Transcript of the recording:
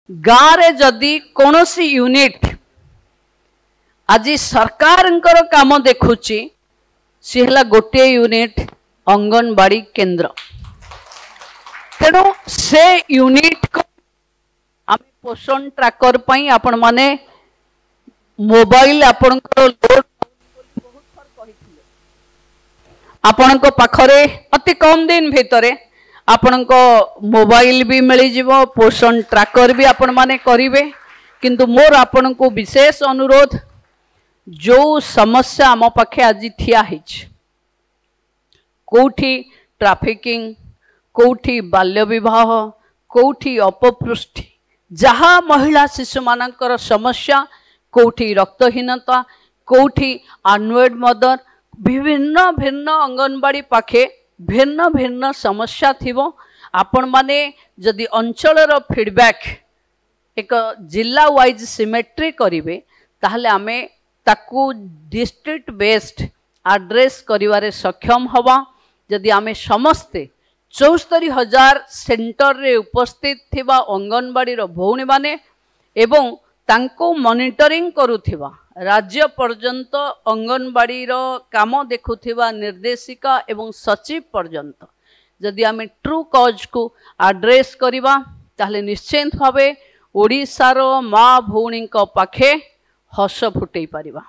गाँव जदि कौन सी यूनिट आज सरकार काम देखुची सी है गोटे यूनिट अंगनवाड़ी केंद्र। तेणु से यूनिट को आम पोषण ट्रैकर पई आपण माने मोबाइल आपण लोड आपण पाखरे अति कम दिन भितर आपण मोबाइल भी मिल जिवो, पोषण ट्रैकर भी आपण माने करिवे। किंतु मोर आपण को विशेष अनुरोध, जो समस्या आम पाखे आज ठिया हिच, कोठी ट्रैफिकिंग, कोठी बाल्य विवाह, कोठी अपपृष्टि, जहाँ महिला शिशु मानकर समस्या, कोठी रक्तहीनता, कोठी अनवेड मदर, विभिन्न भिन्न अंगनवाड़ी पाखे भिन्न भिन्न समस्या थिबो। आपण माने जदि अंचलर फीडबैक एक जिला वाइज सिमेट्री करिवे ताहले आमे ताकू डिस्ट्रिक्ट बेस्ड एड्रेस करिवारे सक्षम हवा। जदि आमे समस्ते 74,000 सेंटर रे उपस्थित थिबा अंगनवाड़ी रो भौणी माने एवं तांको मॉनिटरिंग करुथिबा राज्य पर्यंत अंगनवाड़ी रो काम देखुथिबा निर्देशिका एवं सचिव पर्यंत जदि आमे ट्रू कॉज को एड्रेस करिबा ताहले निश्चित भावे ओडिसा रो माँ भौणी पाखे हस फुटई पारिबा।